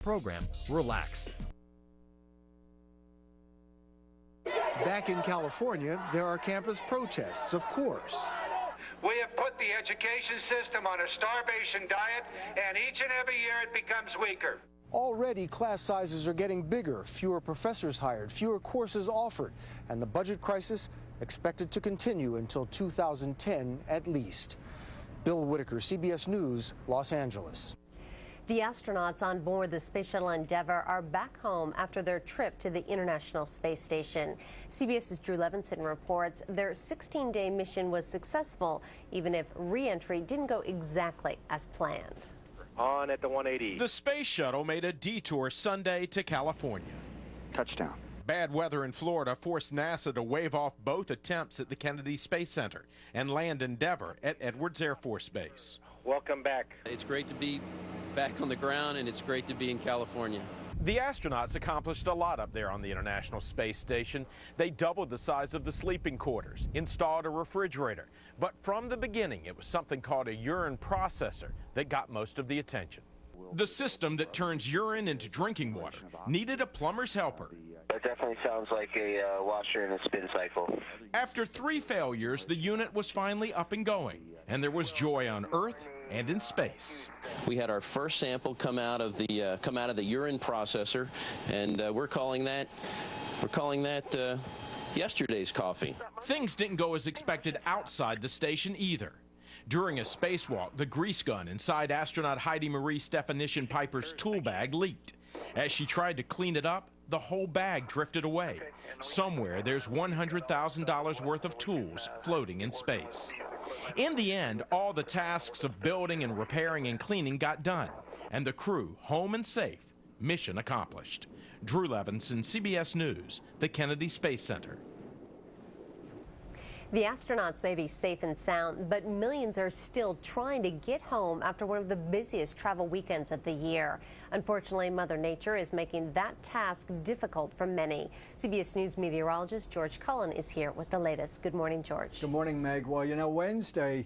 program relaxed. Back in California, there are campus protests, of course. We have put the education system on a starvation diet, and each and every year it becomes weaker. Already, class sizes are getting bigger, fewer professors hired, fewer courses offered, and the budget crisis expected to continue until 2010 at least. Bill Whitaker, CBS News, Los Angeles. The astronauts on board the Space Shuttle Endeavour are back home after their trip to the International Space Station. CBS's Drew Levinson reports their 16-day mission was successful, even if re-entry didn't go exactly as planned. On at the 180. The Space Shuttle made a detour Sunday to California. Touchdown. Bad weather in Florida forced NASA to wave off both attempts at the Kennedy Space Center and land Endeavour at Edwards Air Force Base. Welcome back. It's great to be back on the ground, and it's great to be in California. The astronauts accomplished a lot up there on the International Space Station. They doubled the size of the sleeping quarters, installed a refrigerator. But from the beginning, it was something called a urine processor that got most of the attention. The system that turns urine into drinking water needed a plumber's helper. That definitely sounds like a washer and a spin cycle. After 3 failures, the unit was finally up and going, and there was joy on Earth and in space. We had our first sample come out of the urine processor, and we're calling that yesterday's coffee. Things didn't go as expected outside the station either. During a spacewalk, the grease gun inside astronaut Heidi Marie Stephanician Piper's tool bag leaked. As she tried to clean it up, the whole bag drifted away. Somewhere there's $100,000 worth of tools floating in space. In the end, all the tasks of building and repairing and cleaning got done, and the crew home and safe, mission accomplished. Drew Levinson, CBS News, the Kennedy Space Center. The astronauts may be safe and sound, but millions are still trying to get home after one of the busiest travel weekends of the year. Unfortunately, Mother Nature is making that task difficult for many. CBS News meteorologist George Cullen is here with the latest. Good morning, George. Good morning, Meg. Well, you know, Wednesday,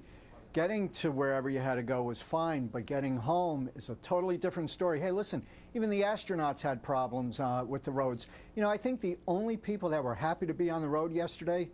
getting to wherever you had to go was fine, but getting home is a totally different story. Hey, listen, even the astronauts had problems with the roads. You know, I think the only people that were happy to be on the road yesterday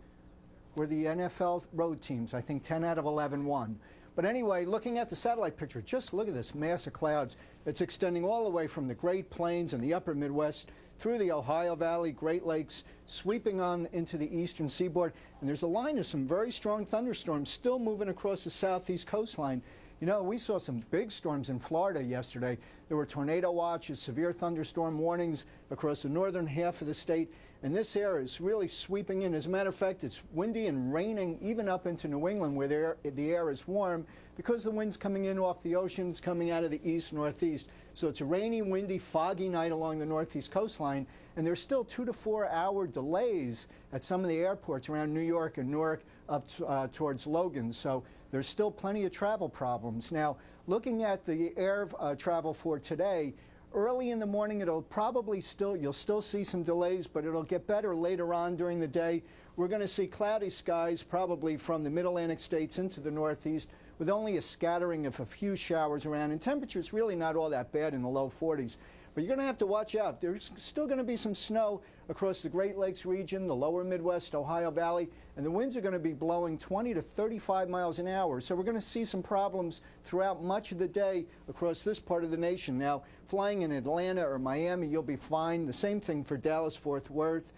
were the NFL road teams. I think 10 out of 11 won. But anyway, looking at the satellite picture, just look at this mass of clouds. It's extending all the way from the Great Plains and the upper Midwest through the Ohio Valley, Great Lakes, sweeping on into the eastern seaboard. And there's a line of some very strong thunderstorms still moving across the southeast coastline. You know, we saw some big storms in Florida yesterday. There were tornado watches, severe thunderstorm warnings across the northern half of the state. And this air is really sweeping in. As a matter of fact, it's windy and raining even up into New England where the air is warm because the wind's coming in off the ocean. It's coming out of the east, northeast. So it's a rainy, windy, foggy night along the northeast coastline. And there's still 2 to 4 hour delays at some of the airports around New York and Newark up towards Logan. So there's still plenty of travel problems. Now, looking at the air travel for today, early in the morning, it'll probably you'll still see some delays, but it'll get better later on during the day. We're going to see cloudy skies probably from the mid-Atlantic states into the northeast with only a scattering of a few showers around, and temperatures really not all that bad in the low 40s. But you're going to have to watch out. There's still going to be some snow across the Great Lakes region, the lower Midwest, Ohio Valley, and the winds are going to be blowing 20 to 35 miles an hour. So we're going to see some problems throughout much of the day across this part of the nation. Now, flying in Atlanta or Miami, you'll be fine. The same thing for Dallas, Fort Worth.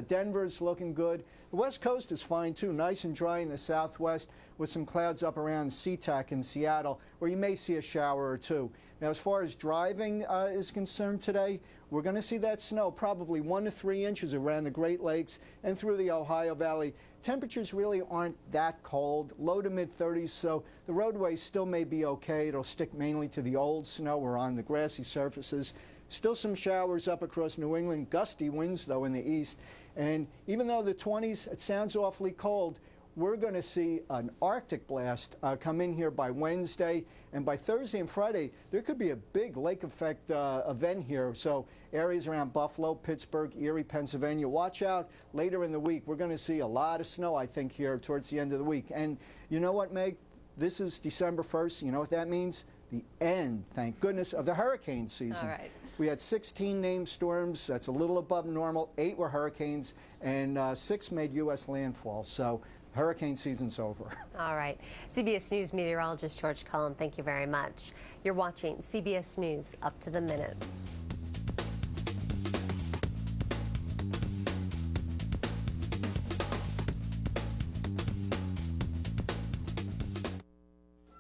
Denver's looking good. The West Coast is fine, too, nice and dry in the southwest with some clouds up around SeaTac in Seattle, where you may see a shower or two. Now, as far as driving is concerned today, we're going to see that snow, probably 1 to 3 inches around the Great Lakes and through the Ohio Valley. Temperatures really aren't that cold, low to mid-30s, so the roadways still may be okay. It'll stick mainly to the old snow or on the grassy surfaces. Still some showers up across New England, gusty winds, though, in the east. And even though the 20s, it sounds awfully cold, we're going to see an Arctic blast come in here by Wednesday. And by Thursday and Friday, there could be a big lake effect event here. So areas around Buffalo, Pittsburgh, Erie, Pennsylvania, watch out. Later in the week, we're going to see a lot of snow, I think, here towards the end of the week. And you know what, Meg? This is December 1st. You know what that means? The end, thank goodness, of the hurricane season. All right. We had 16 named storms. That's a little above normal. 8 were hurricanes, and 6 made U.S. landfall. So hurricane season's over. All right. CBS News meteorologist George Cullen, thank you very much. You're watching CBS News Up to the Minute.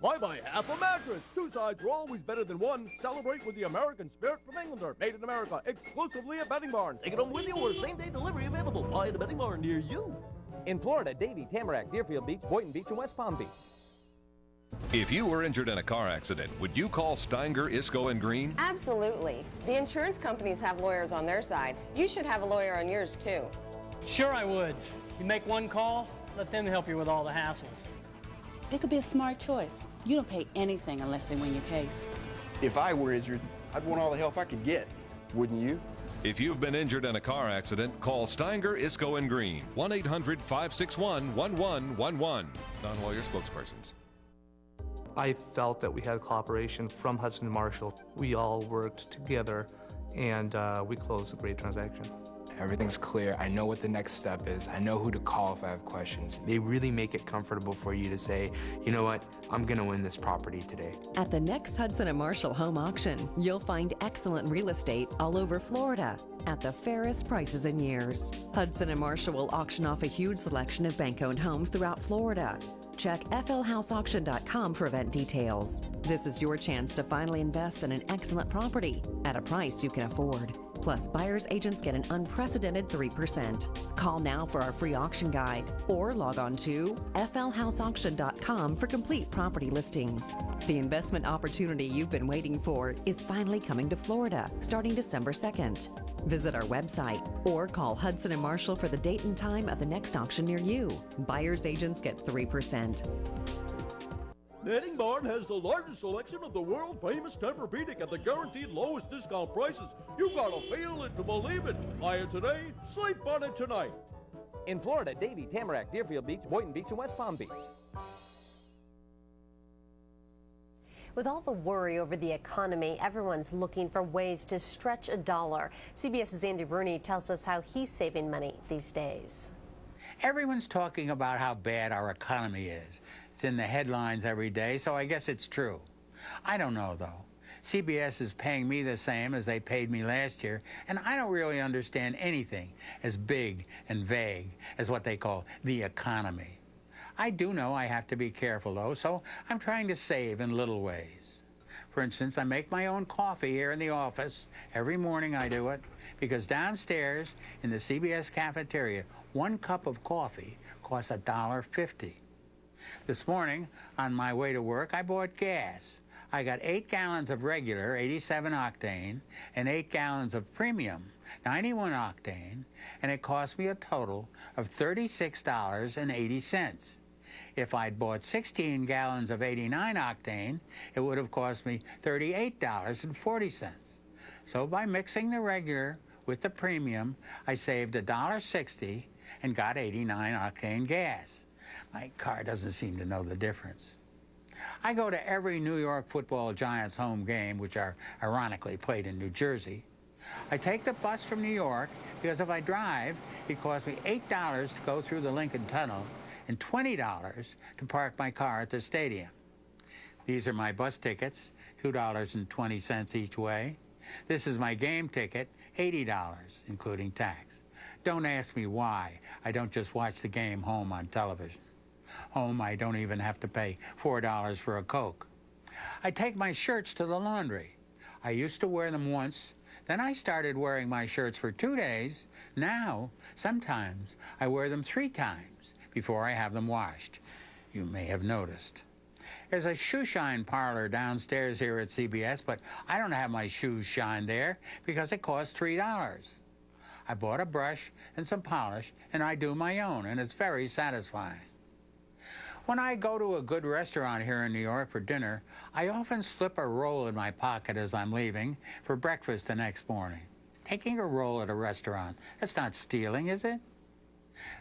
Why buy half a mattress? 2 sides are always better than one. Celebrate with the American Spirit from Englander. Made in America, exclusively at Bedding Barn. Take it home with you or same-day delivery available. Buy at a Bedding Barn near you. In Florida, Davie, Tamarack, Deerfield Beach, Boynton Beach, and West Palm Beach. If you were injured in a car accident, would you call Steinger, Isco, and Green? Absolutely. The insurance companies have lawyers on their side. You should have a lawyer on yours, too. Sure I would. You make one call, let them help you with all the hassles. It could be a smart choice. You don't pay anything unless they win your case. If I were injured, I'd want all the help I could get. Wouldn't you? If you've been injured in a car accident, call Steinger, Isco, and Green. 1-800-561-1111. Non-lawyer spokespersons. I felt that we had cooperation from Hudson and Marshall. We all worked together, and we closed a great transaction. Everything's clear. I know what the next step is. I know who to call if I have questions. They really make it comfortable for you to say, you know what, I'm gonna win this property today. At the next Hudson and Marshall home auction, you'll find excellent real estate all over Florida at the fairest prices in years. Hudson and Marshall will auction off a huge selection of bank-owned homes throughout Florida. Check flhouseauction.com for event details. This is your chance to finally invest in an excellent property at a price you can afford. Plus, buyer's agents get an unprecedented 3%. Call now for our free auction guide or log on to flhouseauction.com for complete property listings. The investment opportunity you've been waiting for is finally coming to Florida starting December 2nd. Visit our website or call Hudson and Marshall for the date and time of the next auction near you. Buyer's agents get 3%. Bedding Barn has the largest selection of the world-famous Tempur-Pedic at the guaranteed lowest discount prices. You gotta feel it to believe it. Buy it today, sleep on it tonight. In Florida, Davie, Tamarack, Deerfield Beach, Boynton Beach, and West Palm Beach. With all the worry over the economy, everyone's looking for ways to stretch a dollar. CBS's Andy Rooney tells us how he's saving money these days. Everyone's talking about how bad our economy is. It's in the headlines every day, so I guess it's true. I don't know, though. CBS is paying me the same as they paid me last year, and I don't really understand anything as big and vague as what they call the economy. I do know I have to be careful, though, so I'm trying to save in little ways. For instance, I make my own coffee here in the office. Every morning I do it, because downstairs in the CBS cafeteria, 1 cup of coffee costs $1.50. This morning, on my way to work, I bought gas. I got 8 gallons of regular, 87 octane, and 8 gallons of premium, 91 octane, and it cost me a total of $36.80. If I'd bought 16 gallons of 89 octane, it would have cost me $38.40. So by mixing the regular with the premium, I saved $1.60 and got 89 octane gas. My car doesn't seem to know the difference. I go to every New York Football Giants home game, which are ironically played in New Jersey. I take the bus from New York because if I drive, it costs me $8 to go through the Lincoln Tunnel and $20 to park my car at the stadium. These are my bus tickets, $2.20 each way. This is my game ticket, $80, including tax. Don't ask me why I don't just watch the game home on television. Home, I don't even have to pay $4 for a Coke. I take my shirts to the laundry. I used to wear them once, then I started wearing my shirts for 2 days. Now, sometimes I wear them 3 times before I have them washed. You may have noticed. There's a shoe shine parlor downstairs here at CBS, but I don't have my shoes shined there because it costs $3. I bought a brush and some polish, and I do my own, and it's very satisfying. When I go to a good restaurant here in New York for dinner, I often slip a roll in my pocket as I'm leaving for breakfast the next morning. Taking a roll at a restaurant, that's not stealing, is it?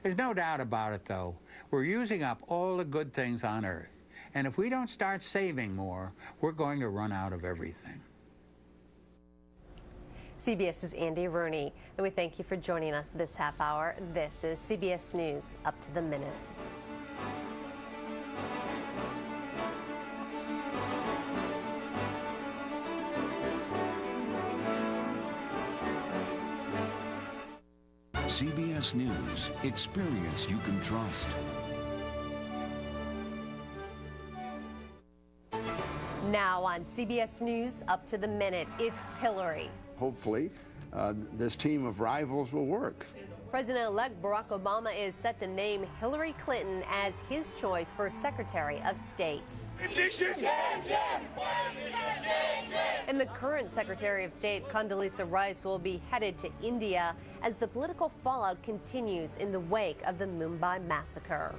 There's no doubt about it, though. We're using up all the good things on Earth. And if we don't start saving more, we're going to run out of everything. CBS's Andy Rooney, and we thank you for joining us this half hour. This is CBS News Up to the Minute. CBS News, experience you can trust. Now on CBS News Up to the Minute, it's Hillary. Hopefully, this team of rivals will work. President-elect Barack Obama is set to name Hillary Clinton as his choice for Secretary of State. And the current Secretary of State, Condoleezza Rice, will be headed to India as the political fallout continues in the wake of the Mumbai massacre.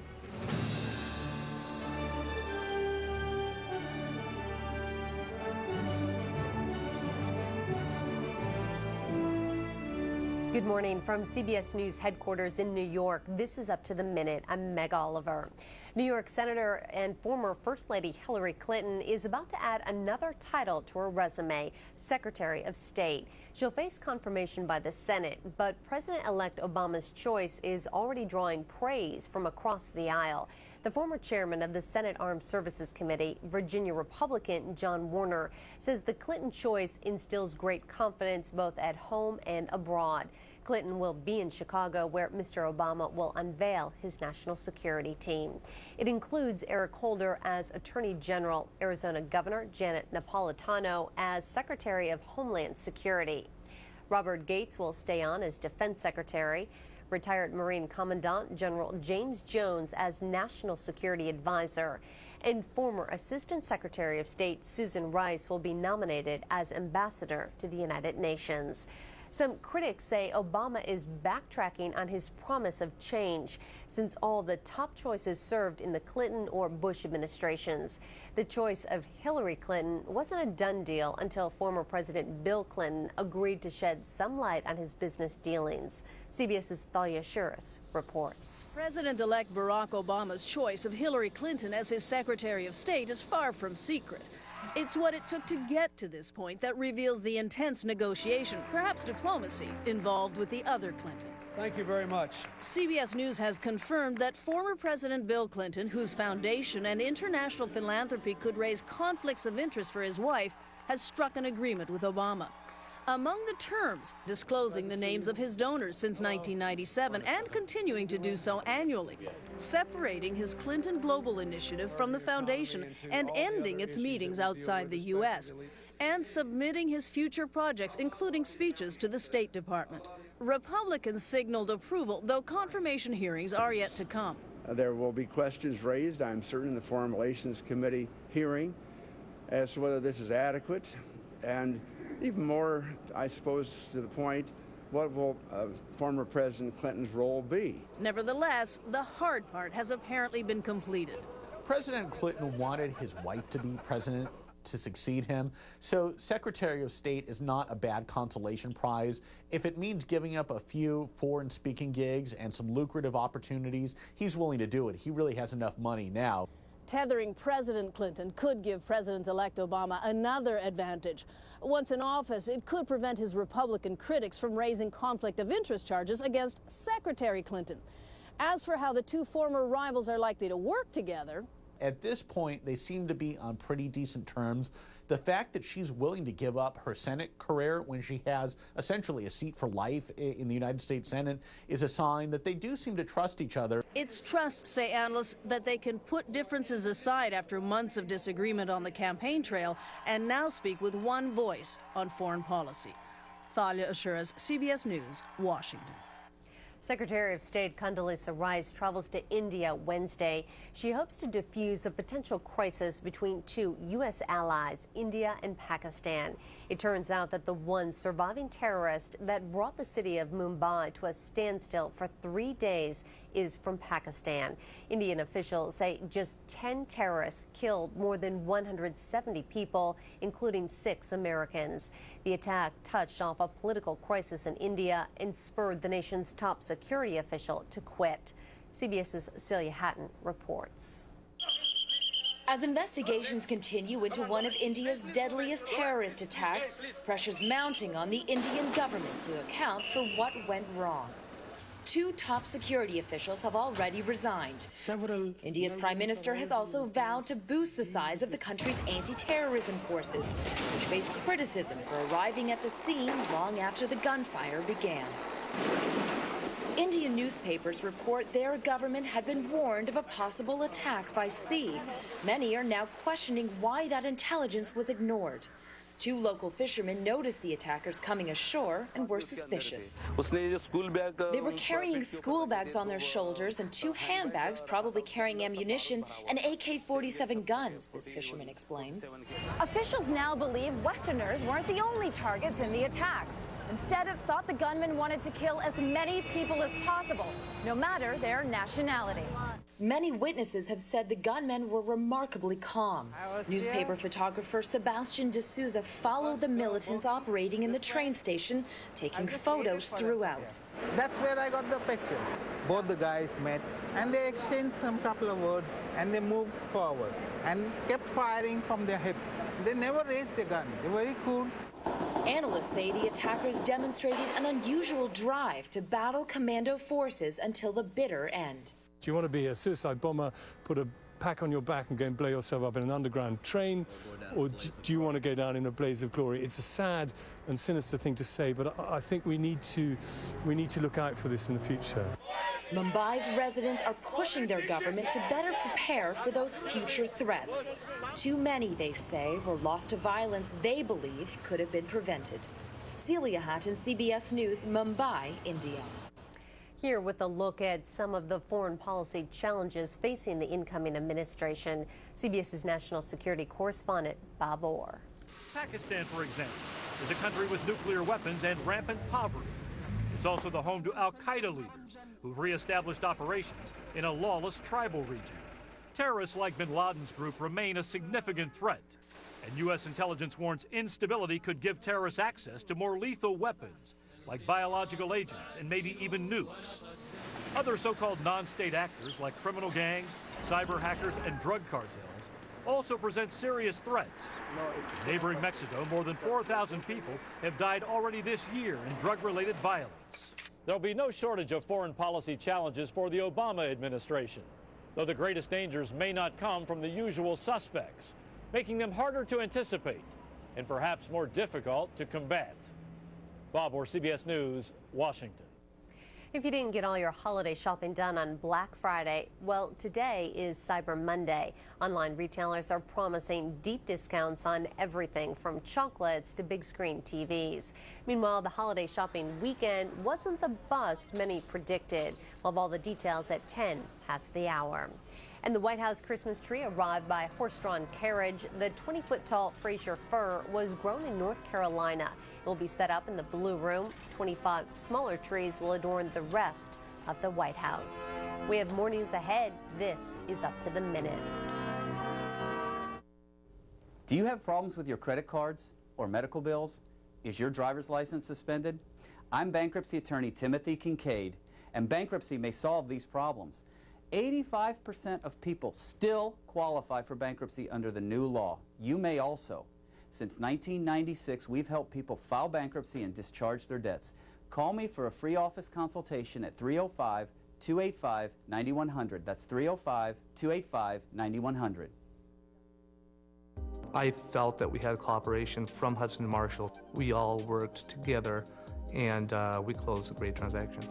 Good morning from CBS News headquarters in New York. This is Up to the Minute. I'm Meg Oliver. New York Senator and former First Lady Hillary Clinton is about to add another title to her resume, Secretary of State. She'll face confirmation by the Senate, but President-elect Obama's choice is already drawing praise from across the aisle. The former chairman of the Senate Armed Services Committee, Virginia Republican John Warner, says the Clinton choice instills great confidence both at home and abroad. Clinton will be in Chicago, where Mr. Obama will unveil his national security team. It includes Eric Holder as Attorney General, Arizona Governor Janet Napolitano as Secretary of Homeland Security. Robert Gates will stay on as Defense Secretary, retired Marine Commandant General James Jones as National Security Advisor, and former Assistant Secretary of State Susan Rice will be nominated as Ambassador to the United Nations. Some critics say Obama is backtracking on his promise of change since all the top choices served in the Clinton or Bush administrations. The choice of Hillary Clinton wasn't a done deal until former President Bill Clinton agreed to shed some light on his business dealings. CBS's Thalia Shuras reports. President-elect Barack Obama's choice of Hillary Clinton as his Secretary of State is far from secret. It's what it took to get to this point that reveals the intense negotiation, perhaps diplomacy, involved with the other Clinton. Thank you very much. CBS News has confirmed that former President Bill Clinton, whose foundation and international philanthropy could raise conflicts of interest for his wife, has struck an agreement with Obama. Among the terms, disclosing the names of his donors since 1997 and continuing to do so annually, separating his Clinton Global Initiative from the foundation and ending its meetings outside the U.S., and submitting his future projects, including speeches, to the State Department. Republicans signaled approval, though confirmation hearings are yet to come. There will be questions raised, I'm certain, in the Foreign Relations Committee hearing as to whether this is adequate, and even more, I suppose, to the point, what will former President Clinton's role be? Nevertheless, the hard part has apparently been completed. President Clinton wanted his wife to be president to succeed him, so Secretary of State is not a bad consolation prize. If it means giving up a few foreign speaking gigs and some lucrative opportunities, he's willing to do it. He really has enough money now. Tethering President Clinton could give President-elect Obama another advantage. Once in office, it could prevent his Republican critics from raising conflict of interest charges against Secretary Clinton. As for how the two former rivals are likely to work together, at this point, they seem to be on pretty decent terms. The fact that she's willing to give up her Senate career when she has essentially a seat for life in the United States Senate is a sign that they do seem to trust each other. It's trust, say analysts, that they can put differences aside after months of disagreement on the campaign trail and now speak with one voice on foreign policy. Thalia Ashuras, CBS News, Washington. Secretary of State Condoleezza Rice travels to India Wednesday. She hopes to defuse a potential crisis between two U.S. allies, India and Pakistan. It turns out that the one surviving terrorist that brought the city of Mumbai to a standstill for 3 days is from Pakistan. Indian officials say just 10 terrorists killed more than 170 people, including 6 Americans. The attack touched off a political crisis in India and spurred the nation's top security official to quit. CBS's Celia Hatton reports. As investigations continue into one of India's deadliest terrorist attacks, pressure's mounting on the Indian government to account for what went wrong. 2 top security officials have already resigned. India's prime minister has also vowed to boost the size of the country's anti-terrorism forces, which face criticism for arriving at the scene long after the gunfire began. Indian newspapers report their government had been warned of a possible attack by sea. Many are now questioning why that intelligence was ignored. 2 local fishermen noticed the attackers coming ashore and were suspicious. They were carrying school bags on their shoulders and 2 handbags, probably carrying ammunition and AK-47 guns, this fisherman explains. Officials now believe Westerners weren't the only targets in the attacks. Instead, it's thought the gunmen wanted to kill as many people as possible, no matter their nationality. Many witnesses have said the gunmen were remarkably calm. Newspaper photographer Sebastian D'Souza followed the militants operating in the train station, taking photos throughout. That's where I got the picture. Both the guys met and they exchanged some couple of words and they moved forward and kept firing from their hips. They never raised the gun. They're very cool. Analysts say the attackers demonstrated an unusual drive to battle commando forces until the bitter end. Do you want to be a suicide bomber, put a pack on your back and go and blow yourself up in an underground train? Or do you want to go down in a blaze of glory? It's a sad and sinister thing to say, but I think we need to look out for this in the future. Mumbai's residents are pushing their government to better prepare for those future threats. Too many, they say, were lost to violence they believe could have been prevented. Celia Hatton, CBS News, Mumbai, India. Here with a look at some of the foreign policy challenges facing the incoming administration, CBS's national security correspondent Bob Orr. Pakistan, for example, is a country with nuclear weapons and rampant poverty. It's also the home to al-Qaeda leaders who've reestablished operations in a lawless tribal region. Terrorists like bin Laden's group remain a significant threat, and U.S. intelligence warns instability could give terrorists access to more lethal weapons, like biological agents and maybe even nukes. Other so-called non-state actors like criminal gangs, cyber hackers, and drug cartels also present serious threats. In neighboring Mexico, more than 4,000 people have died already this year in drug-related violence. There'll be no shortage of foreign policy challenges for the Obama administration, though the greatest dangers may not come from the usual suspects, making them harder to anticipate and perhaps more difficult to combat. Bob Orr, CBS News, Washington. If you didn't get all your holiday shopping done on Black Friday, well, today is Cyber Monday. Online retailers are promising deep discounts on everything from chocolates to big screen TVs. Meanwhile, the holiday shopping weekend wasn't the bust many predicted. We'll have all the details at 10 past the hour. And the White House Christmas tree arrived by horse-drawn carriage. The 20-foot-tall Fraser fir was grown in North Carolina. It will be set up in the Blue Room. 25 smaller trees will adorn the rest of the White House. We have more news ahead. This is Up to the Minute. Do you have problems with your credit cards or medical bills? Is your driver's license suspended? I'm bankruptcy attorney Timothy Kincaid, and bankruptcy may solve these problems. 85% of people still qualify for bankruptcy under the new law. You may also. Since 1996, we've helped people file bankruptcy and discharge their debts. Call me for a free office consultation at 305-285-9100. That's 305-285-9100. I felt that we had cooperation from Hudson Marshall. We all worked together, and we closed a great transaction.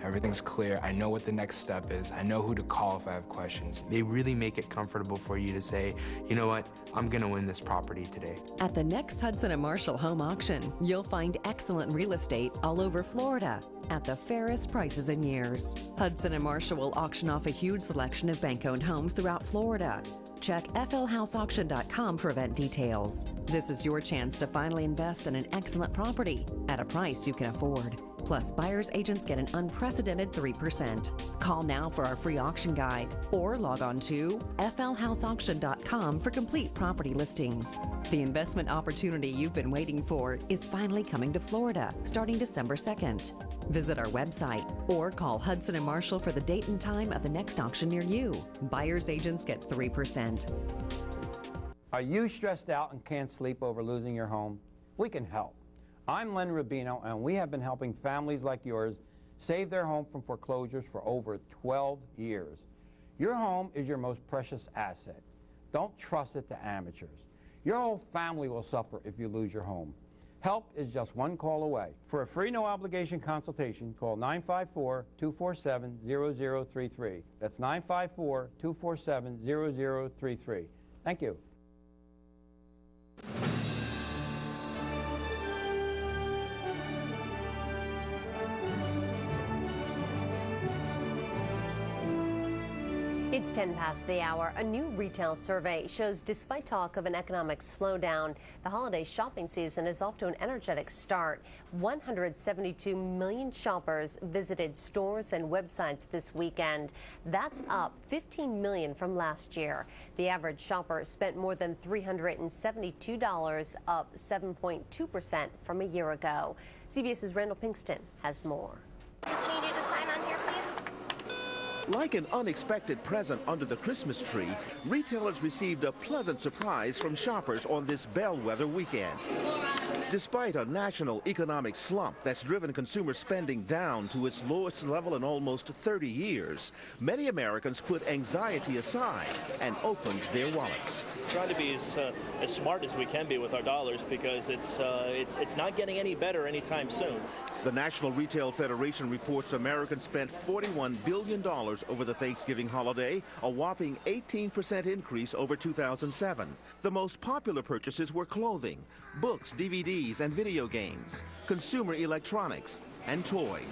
Everything's clear. I know what the next step is. I know who to call if I have questions. They really make it comfortable for you to say, you know what, I'm gonna win this property today. At the next Hudson & Marshall home auction, you'll find excellent real estate all over Florida at the fairest prices in years. Hudson & Marshall will auction off a huge selection of bank-owned homes throughout Florida. Check flhouseauction.com for event details. This is your chance to finally invest in an excellent property at a price you can afford. Plus, buyer's agents get an unprecedented 3%. Call now for our free auction guide or log on to flhouseauction.com for complete property listings. The investment opportunity you've been waiting for is finally coming to Florida starting December 2nd. Visit our website or call Hudson & Marshall for the date and time of the next auction near you. Buyer's agents get 3%. Are you stressed out and can't sleep over losing your home? We can help. I'm Len Rubino, and we have been helping families like yours save their home from foreclosures for over 12 years. Your home is your most precious asset. Don't trust it to amateurs. Your whole family will suffer if you lose your home. Help is just one call away. For a free, no-obligation consultation, call 954-247-0033. That's 954-247-0033. Thank you. It's 10 past the hour. A new retail survey shows despite talk of an economic slowdown, the holiday shopping season is off to an energetic start. 172 million shoppers visited stores and websites this weekend. That's up 15 million from last year. The average shopper spent more than $372, up 7.2% from a year ago. CBS's Randall Pinkston has more. Just need you to sign on here, please. Like an unexpected present under the Christmas tree, retailers received a pleasant surprise from shoppers on this bellwether weekend. Despite a national economic slump that's driven consumer spending down to its lowest level in almost 30 years, many Americans put anxiety aside and opened their wallets. Trying to be as smart as we can be with our dollars because it's not getting any better anytime soon. The National Retail Federation reports Americans spent $41 billion over the Thanksgiving holiday, a whopping 18% increase over 2007. The most popular purchases were clothing, books, DVDs, and video games, consumer electronics, and toys.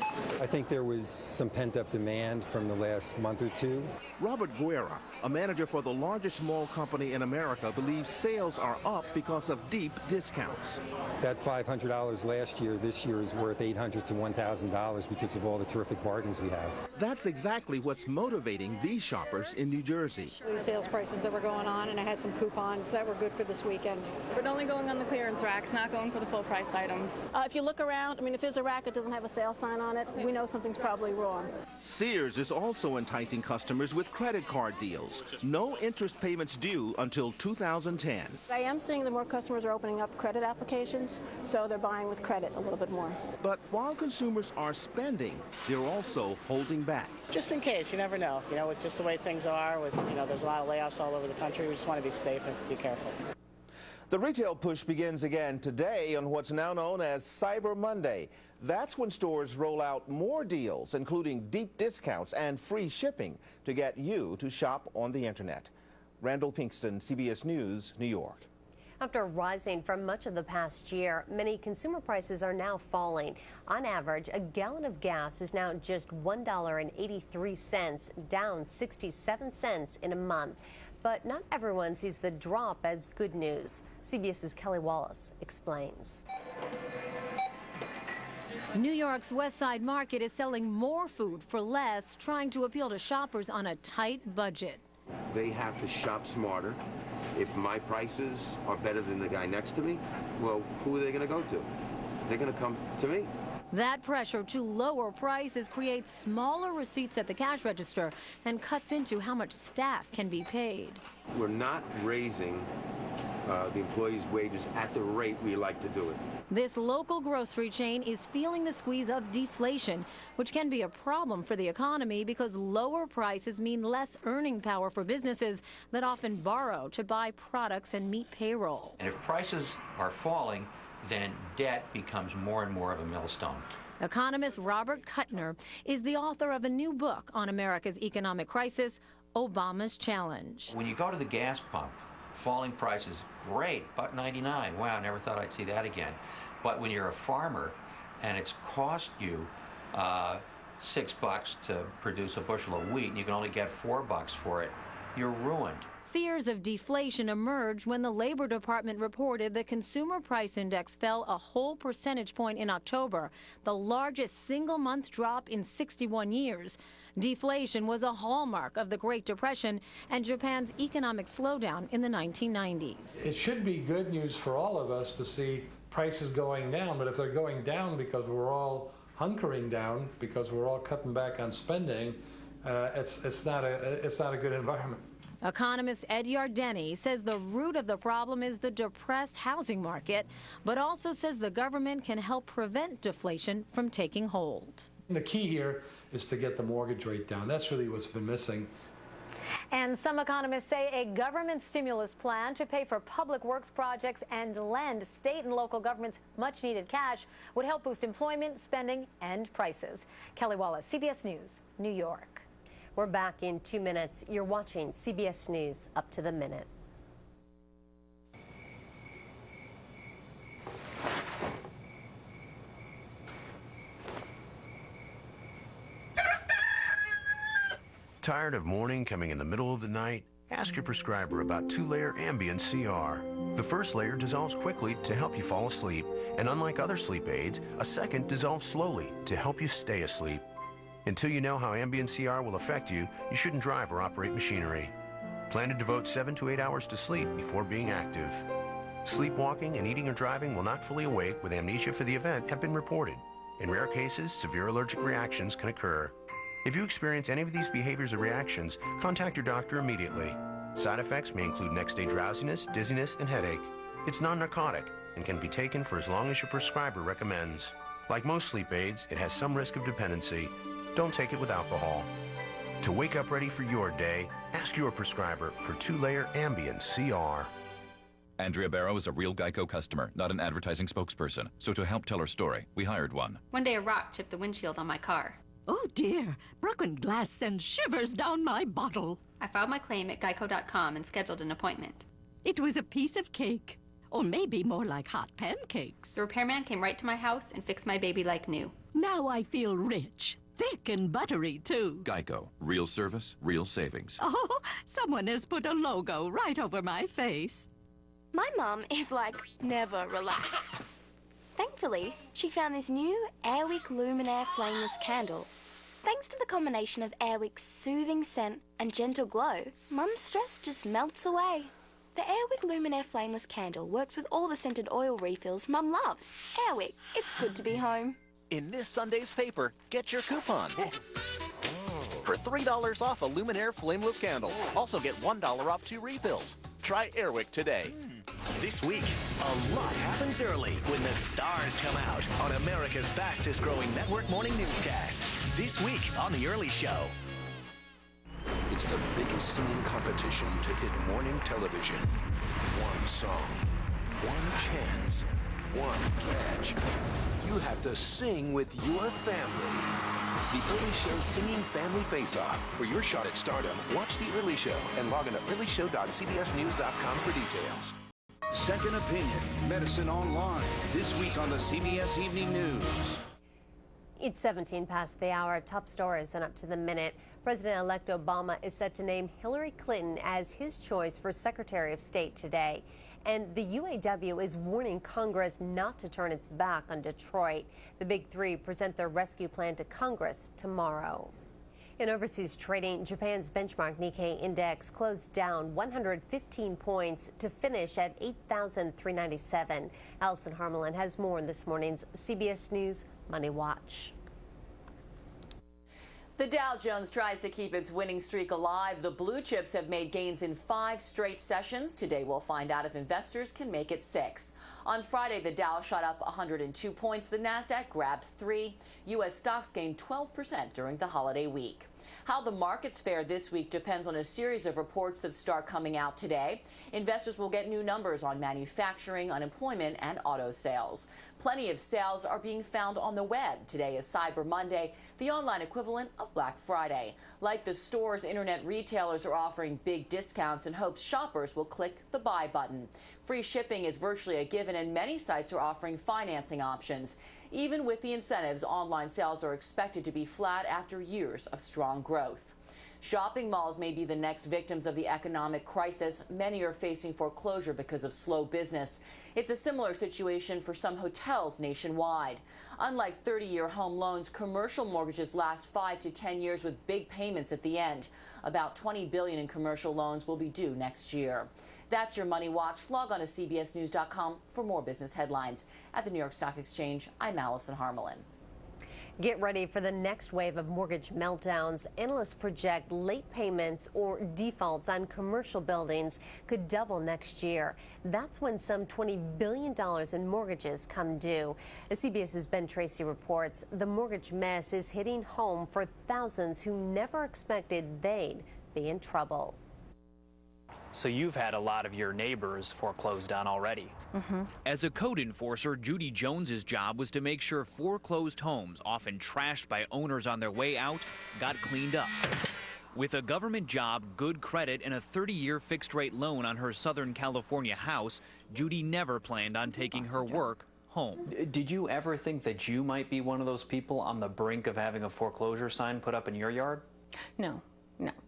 I think there was some pent-up demand from the last month or two. Robert Guerra, a manager for the largest mall company in America, believes sales are up because of deep discounts. That $500 last year, this year is worth $800 to $1,000 because of all the terrific bargains we have. That's exactly what's motivating these shoppers in New Jersey. The sales prices that were going on, and I had some coupons that were good for this weekend. We're only going on the clearance racks, not going for the full price items. If you look around, I mean, if there's a rack that doesn't have a sale sign on it, we know something's probably wrong. Sears is also enticing customers with credit card deals. No interest payments due until 2010. I am seeing that more customers are opening up credit applications, so they're buying with credit a little bit more. But while consumers are spending, they're also holding back. Just in case, you never know. You know, it's just the way things are with, there's a lot of layoffs all over the country. We just want to be safe and be careful. The retail push begins again today on what's now known as Cyber Monday. That's when stores roll out more deals, including deep discounts and free shipping, to get you to shop on the internet. Randall Pinkston, CBS News, New York. After rising for much of the past year, many consumer prices are now falling. On average, a gallon of gas is now just $1.83, down 67 cents in a month. But not everyone sees the drop as good news. CBS's Kelly Wallace explains. New York's West Side Market is selling more food for less, trying to appeal to shoppers on a tight budget. They have to shop smarter. If my prices are better than the guy next to me, well, who are they going to go to? They're going to come to me. That pressure to lower prices creates smaller receipts at the cash register and cuts into how much staff can be paid. We're not raising the employees' wages at the rate we like to do it. This local grocery chain is feeling the squeeze of deflation, which can be a problem for the economy because lower prices mean less earning power for businesses that often borrow to buy products and meet payroll. And if prices are falling, then debt becomes more and more of a millstone. Economist Robert Kuttner is the author of a new book on America's economic crisis, Obama's Challenge. When you go to the gas pump, falling prices, great, $1.99. Wow, I never thought I'd see that again. But when you're a farmer and it's cost you $6 to produce a bushel of wheat and you can only get $4 for it, you're ruined. Fears of deflation emerged when the Labor Department reported the Consumer Price Index fell a whole percentage point in October, the largest single-month drop in 61 years. Deflation was a hallmark of the Great Depression and Japan's economic slowdown in the 1990s. It should be good news for all of us to see prices going down, but if they're going down because we're all hunkering down, because we're all cutting back on spending, it's not a good environment. Economist Ed Yardeni says the root of the problem is the depressed housing market, but also says the government can help prevent deflation from taking hold. The key here is to get the mortgage rate down. That's really what's been missing. And some economists say a government stimulus plan to pay for public works projects and lend state and local governments much needed cash would help boost employment, spending, and prices. Kelly Wallace, CBS News, New York. We're back in 2 minutes. You're watching CBS News Up to the Minute. Tired of morning coming in the middle of the night? Ask your prescriber about 2-layer Ambient CR. The first layer dissolves quickly to help you fall asleep, and unlike other sleep aids, a second dissolves slowly to help you stay asleep. Until you know how Ambient CR will affect you, you shouldn't drive or operate machinery. Plan to devote 7 to 8 hours to sleep before being active. Sleepwalking and eating or driving while not fully awake with amnesia for the event have been reported. In rare cases, severe allergic reactions can occur. If you experience any of these behaviors or reactions, contact your doctor immediately. Side effects may include next-day drowsiness, dizziness, and headache. It's non-narcotic and can be taken for as long as your prescriber recommends. Like most sleep aids, it has some risk of dependency. Don't take it with alcohol. To wake up ready for your day, ask your prescriber for 2-layer Ambient CR. Andrea Barrow is a real Geico customer, not an advertising spokesperson. So to help tell her story, we hired one. One day a rock chipped the windshield on my car. Oh dear, broken glass sends shivers down my bottle. I filed my claim at geico.com and scheduled an appointment. It was a piece of cake, or maybe more like hot pancakes. The repairman came right to my house and fixed my baby like new. Now I feel rich, thick and buttery too. Geico, real service, real savings. Oh, someone has put a logo right over my face. My mum is like never relaxed. Thankfully, she found this new Airwick Luminaire Flameless Candle. Thanks to the combination of Airwick's soothing scent and gentle glow, Mum's stress just melts away. The Airwick Luminaire Flameless Candle works with all the scented oil refills Mum loves. Airwick, it's good to be home. In this Sunday's paper, get your coupon. For $3 off a Luminaire Flameless Candle. Also get $1 off 2 refills. Try Airwick today. This week, a lot happens early when the stars come out on America's fastest growing network morning newscast. This week on The Early Show. It's the biggest singing competition to hit morning television. One song, one chance, one catch. You have to sing with your family. The Early Show Singing Family Face-Off. For your shot at stardom, watch The Early Show and log on to earlyshow.cbsnews.com for details. Second Opinion, Medicine Online, this week on the CBS Evening News. It's 17 past the hour. Top stories and up to the minute. President-elect Obama is set to name Hillary Clinton as his choice for Secretary of State today. And the UAW is warning Congress not to turn its back on Detroit. The Big Three present their rescue plan to Congress tomorrow. In overseas trading, Japan's benchmark Nikkei index closed down 115 points to finish at 8,397. Allison Harmelin has more in this morning's CBS News Money Watch. The Dow Jones tries to keep its winning streak alive. The blue chips have made gains in 5 straight sessions. Today we'll find out if investors can make it 6. On Friday, the Dow shot up 102 points. The Nasdaq grabbed 3. U.S. stocks gained 12% during the holiday week. How the markets fare this week depends on a series of reports that start coming out today. Investors will get new numbers on manufacturing, unemployment, and auto sales. Plenty of sales are being found on the web. Today is Cyber Monday, the online equivalent of Black Friday. Like the stores, internet retailers are offering big discounts in hopes shoppers will click the buy button. Free shipping is virtually a given, and many sites are offering financing options. Even with the incentives, online sales are expected to be flat after years of strong growth. Shopping malls may be the next victims of the economic crisis. Many are facing foreclosure because of slow business. It's a similar situation for some hotels nationwide. Unlike 30-year home loans, commercial mortgages last 5 to 10 years with big payments at the end. About $20 billion in commercial loans will be due next year. That's your Money Watch. Log on to CBSNews.com for more business headlines. At the New York Stock Exchange, I'm Allison Harmelin. Get ready for the next wave of mortgage meltdowns. Analysts project late payments or defaults on commercial buildings could double next year. That's when some $20 billion in mortgages come due. As CBS's Ben Tracy reports, the mortgage mess is hitting home for thousands who never expected they'd be in trouble. So you've had a lot of your neighbors foreclosed on already. As a code enforcer, Judy Jones's job was to make sure foreclosed homes, often trashed by owners on their way out, got cleaned up. With a government job, good credit, and a 30-year fixed-rate loan on her Southern California house, Judy never planned on taking her work home. Did you ever think that you might be one of those people on the brink of having a foreclosure sign put up in your yard? No,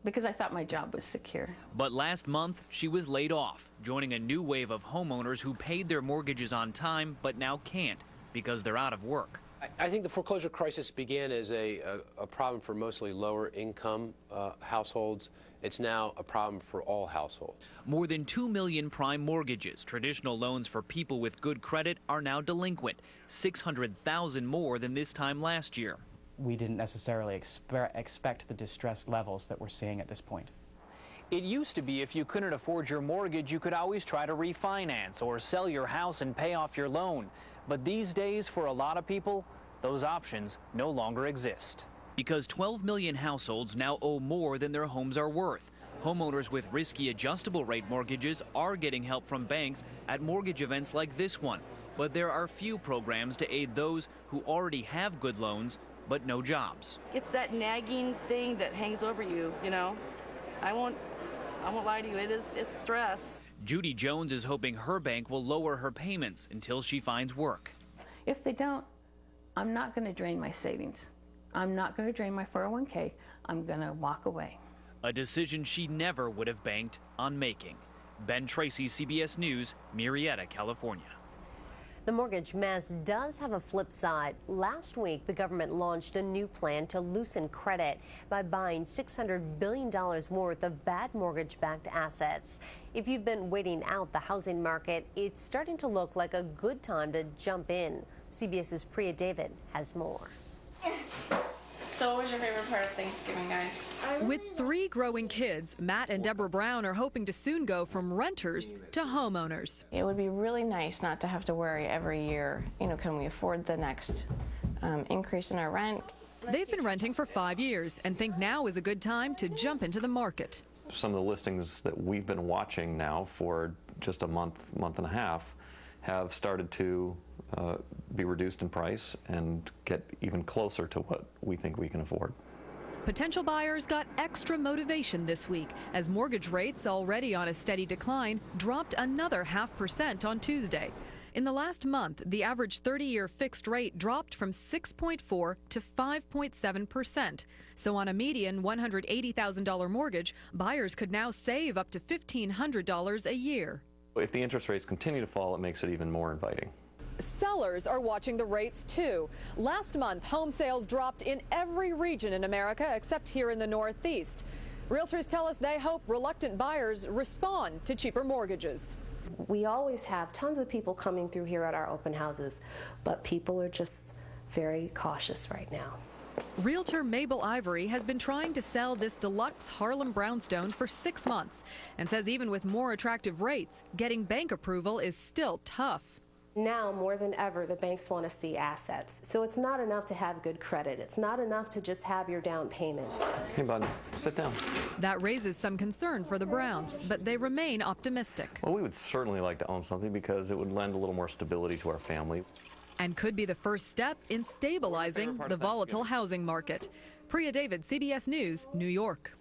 because I thought my job was secure. But last month, she was laid off, joining a new wave of homeowners who paid their mortgages on time but now can't because they're out of work. I think the foreclosure crisis began as a problem for mostly lower income households. It's now a problem for all households. More than 2 million prime mortgages, traditional loans for people with good credit, are now delinquent, 600,000 more than this time last year. We didn't necessarily expect the distress levels that we're seeing at this point. It used to be if you couldn't afford your mortgage, you could always try to refinance or sell your house and pay off your loan. But these days, for a lot of people, those options no longer exist. Because 12 million households now owe more than their homes are worth. Homeowners with risky adjustable rate mortgages are getting help from banks at mortgage events like this one. But there are few programs to aid those who already have good loans but no jobs. It's that nagging thing that hangs over you, you know. I won't lie to you, it's stress. Judy Jones is hoping her bank will lower her payments until she finds work. If they don't, I'm not going to drain my savings. I'm not going to drain my 401k. I'm going to walk away. A decision she never would have banked on making. Ben Tracy, CBS News, Murrieta, California. The mortgage mess does have a flip side. Last week, the government launched a new plan to loosen credit by buying $600 billion worth of bad mortgage-backed assets. If you've been waiting out the housing market, it's starting to look like a good time to jump in. CBS's Priya David has more. So what was your favorite part of Thanksgiving, guys? With 3 growing kids, Matt and Deborah Brown are hoping to soon go from renters to homeowners. It would be really nice not to have to worry every year, can we afford the next increase in our rent? They've been renting for 5 years and think now is a good time to jump into the market. Some of the listings that we've been watching now for just a month and a half have started to be reduced in price and get even closer to what we think we can afford. Potential buyers got extra motivation this week as mortgage rates, already on a steady decline, dropped another 0.5% on Tuesday. In the last month, the average 30-year fixed rate dropped from 6.4 to 5.7%. So on a median $180,000 mortgage, buyers could now save up to $1,500 a year. If the interest rates continue to fall, it makes it even more inviting. Sellers are watching the rates too. Last month, home sales dropped in every region in America except here in the Northeast. Realtors tell us they hope reluctant buyers respond to cheaper mortgages. We always have tons of people coming through here at our open houses, but people are just very cautious right now. Realtor Mabel Ivory has been trying to sell this deluxe Harlem brownstone for 6 months and says even with more attractive rates, getting bank approval is still tough. Now, more than ever, the banks want to see assets. So it's not enough to have good credit. It's not enough to just have your down payment. Hey, bud, sit down. That raises some concern for the Browns, but they remain optimistic. Well, we would certainly like to own something because it would lend a little more stability to our family. And could be the first step in stabilizing the volatile housing market. Priya David, CBS News, New York.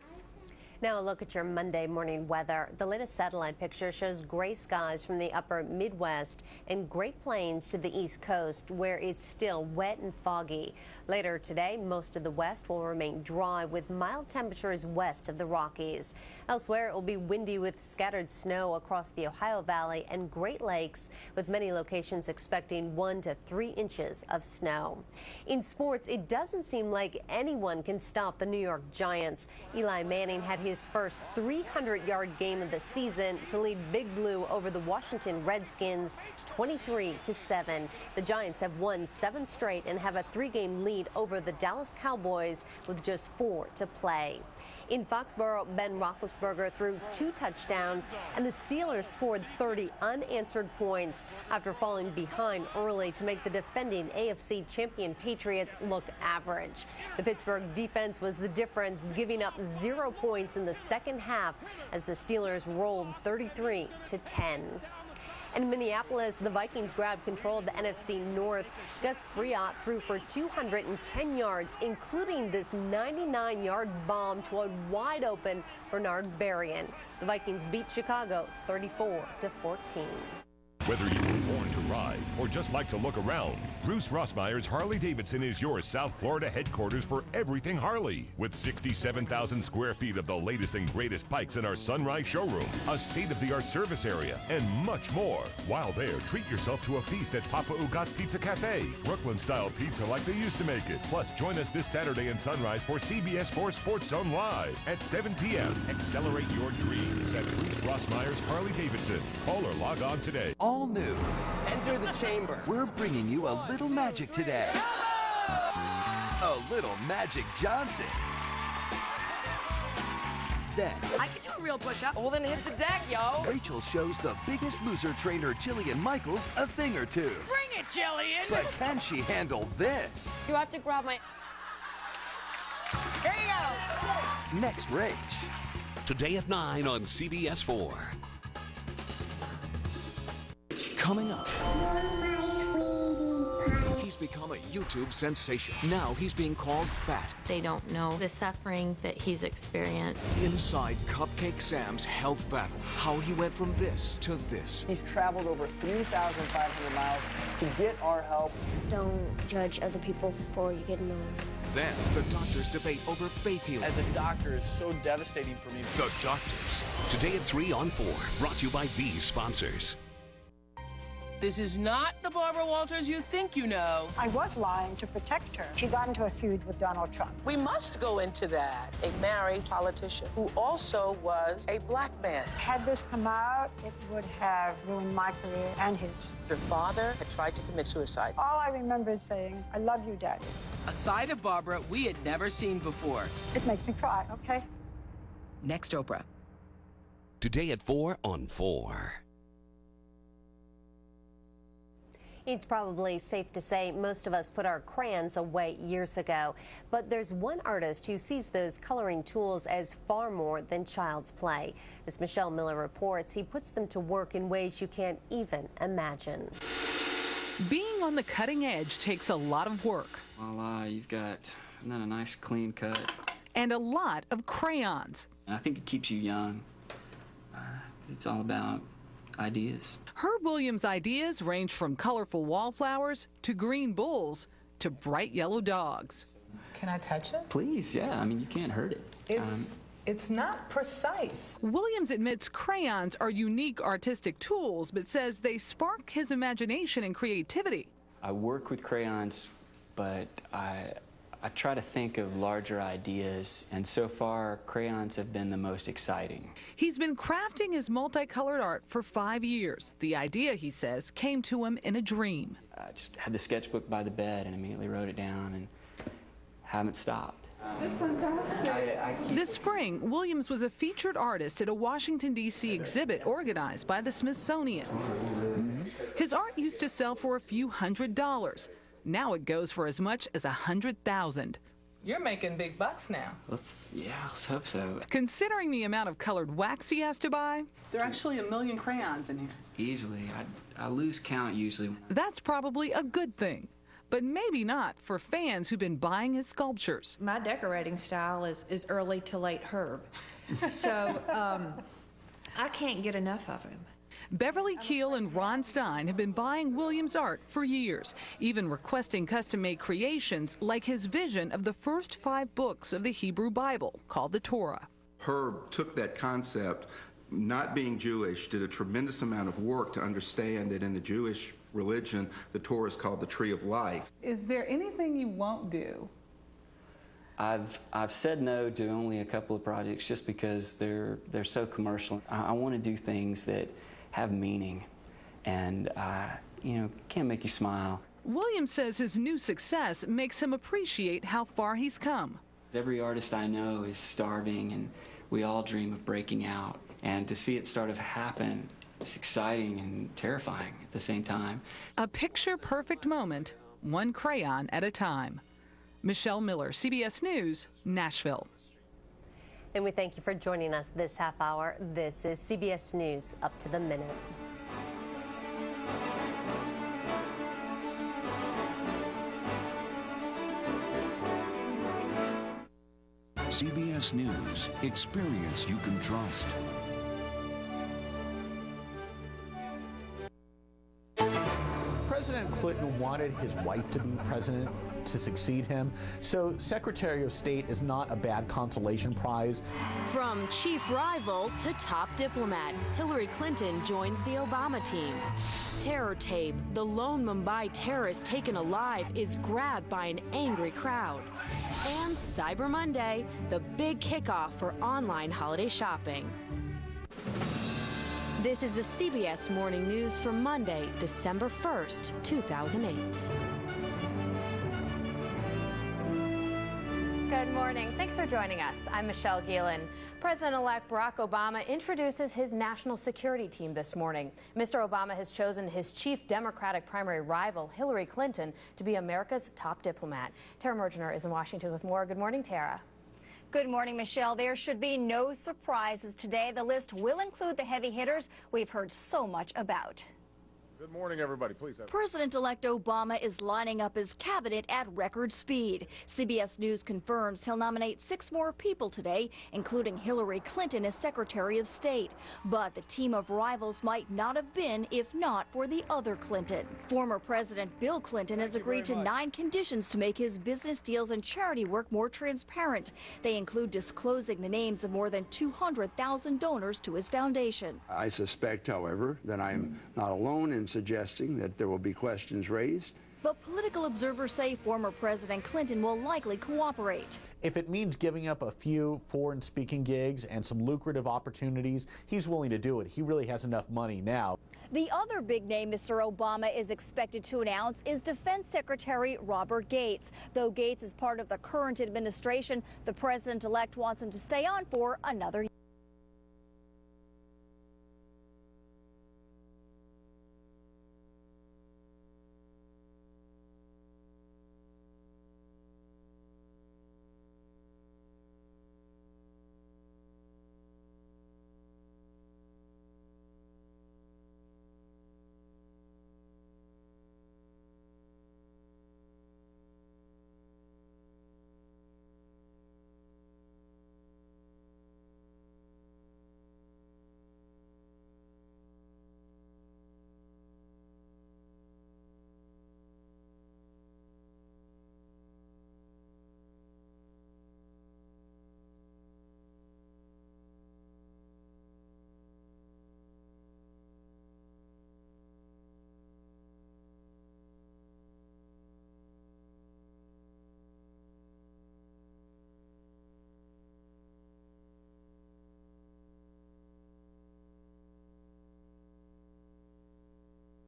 Now a look at your Monday morning weather. The latest satellite picture shows gray skies from the upper Midwest and Great Plains to the East Coast, where it's still wet and foggy. Later today, most of the West will remain dry with mild temperatures west of the Rockies. Elsewhere, it will be windy with scattered snow across the Ohio Valley and Great Lakes, with many locations expecting 1 to 3 inches of snow. In sports, it doesn't seem like anyone can stop the New York Giants. Eli Manning had his his first 300-yard game of the season to lead Big Blue over the Washington Redskins 23-7. The Giants have won 7 straight and have a 3-game lead over the Dallas Cowboys with just 4 to play. In Foxborough, Ben Roethlisberger threw 2 touchdowns, and the Steelers scored 30 unanswered points after falling behind early to make the defending AFC champion Patriots look average. The Pittsburgh defense was the difference, giving up 0 points in the second half as the Steelers rolled 33-10. In Minneapolis, the Vikings grabbed control of the NFC North. Gus Frerotte threw for 210 yards, including this 99-yard bomb to a wide-open Bernard Berrien. The Vikings beat Chicago 34-14. Whether you were born to ride or just like to look around, Bruce Rossmeyer's Harley-Davidson is your South Florida headquarters for everything Harley. With 67,000 square feet of the latest and greatest bikes in our Sunrise showroom, a state-of-the-art service area, and much more. While there, treat yourself to a feast at Papa Ugat Pizza Cafe. Brooklyn-style pizza like they used to make it. Plus, join us this Saturday in Sunrise for CBS 4 Sports Zone Live at 7 p.m. Accelerate your dreams at Bruce Rossmeyer's Harley-Davidson. Call or log on today. All new. Enter the chamber. We're bringing you a little magic today. A little Magic Johnson. Then I can do a real push-up. Well, then hit the deck, yo. Rachel shows the Biggest Loser trainer Jillian Michaels a thing or two. Bring it, Jillian. But can she handle this? You have to grab my... Here you go. Next, Rach. Today at 9 on CBS 4. Coming up. He's become a YouTube sensation. Now he's being called fat. They don't know the suffering that he's experienced. Inside Cupcake Sam's health battle. How he went from this to this. He's traveled over 3,500 miles to get our help. Don't judge other people before you get to know them. Then the doctors debate over faith healing. As a doctor, it's so devastating for me. The Doctors. Today at 3 on 4. Brought to you by these sponsors. This is not the Barbara Walters you think you know. I was lying to protect her. She got into a feud with Donald Trump. We must go into that. A married politician who also was a black man. Had this come out, it would have ruined my career and his. Your father had tried to commit suicide. All I remember is saying, I love you, Daddy. A side of Barbara we had never seen before. It makes me cry, okay? Next Oprah. Today at 4 on 4. It's probably safe to say most of us put our crayons away years ago, but there's one artist who sees those coloring tools as far more than child's play. As Michelle Miller reports, he puts them to work in ways you can't even imagine. Being on the cutting edge takes a lot of work. Voila, you've got a nice clean cut. And a lot of crayons. I think it keeps you young. It's all about ideas. Herb Williams' ideas range from colorful wallflowers to green bulls to bright yellow dogs. Can I touch it? Please, yeah. I mean, you can't hurt it. It's not precise. Williams admits crayons are unique artistic tools, but says they spark his imagination and creativity. I work with crayons, but I try to think of larger ideas, and so far, crayons have been the most exciting. He's been crafting his multicolored art for 5 years. The idea, he says, came to him in a dream. I just had the sketchbook by the bed and immediately wrote it down and haven't stopped. This spring, Williams was a featured artist at a Washington, D.C. exhibit organized by the Smithsonian. His art used to sell for a few $100s. Now it goes for as much as $100,000. You're making big bucks now. Let's hope so. Considering the amount of colored wax he has to buy, there are actually 1 million crayons in here. Easily. I lose count usually. That's probably a good thing. But maybe not for fans who've been buying his sculptures. My decorating style is early to late Herb. So I can't get enough of him. Beverly Keel and Ron Stein have been buying Williams' art for years, even requesting custom-made creations like his vision of the first 5 books of the Hebrew Bible, called the Torah. Herb took that concept, not being Jewish, did a tremendous amount of work to understand that in the Jewish religion, the Torah is called the Tree of Life. Is there anything you won't do? I've said no to only a couple of projects just because they're so commercial. I want to do things that have meaning and can make you smile. Williams says his new success makes him appreciate how far he's come. Every artist I know is starving, and we all dream of breaking out. And to see it start to happen, it's exciting and terrifying at the same time. A picture-perfect moment, one crayon at a time. Michelle Miller, CBS News, Nashville. And we thank you for joining us this half hour. This is CBS News Up to the Minute. CBS News, experience you can trust. President Clinton wanted his wife to be president to succeed him, so Secretary of State is not a bad consolation prize. From chief rival to top diplomat, Hillary Clinton joins the Obama team. Terror tape, the lone Mumbai terrorist taken alive, is grabbed by an angry crowd. And Cyber Monday, the big kickoff for online holiday shopping. This is the CBS Morning News for Monday, December 1st, 2008. Good morning. Thanks for joining us. I'm Michelle Gielan. President-elect Barack Obama introduces his national security team this morning. Mr. Obama has chosen his chief Democratic primary rival, Hillary Clinton, to be America's top diplomat. Tara Mergener is in Washington with more. Good morning, Tara. Good morning, Michelle. There should be no surprises today. The list will include the heavy hitters we've heard so much about. Good morning, everybody. Please. President-elect Obama is lining up his cabinet at record speed. CBS News confirms he'll nominate 6 more people today, including Hillary Clinton as Secretary of State. But the team of rivals might not have been if not for the other Clinton. Former President Bill Clinton has agreed to 9 conditions to make his business deals and charity work more transparent. They include disclosing the names of more than 200,000 donors to his foundation. I suspect, however, that I am not alone in suggesting that there will be questions raised. But political observers say former President Clinton will likely cooperate. If it means giving up a few foreign speaking gigs and some lucrative opportunities, he's willing to do it. He really has enough money now. The other big name Mr. Obama is expected to announce is Defense Secretary Robert Gates. Though Gates is part of the current administration, the president-elect wants him to stay on for another year.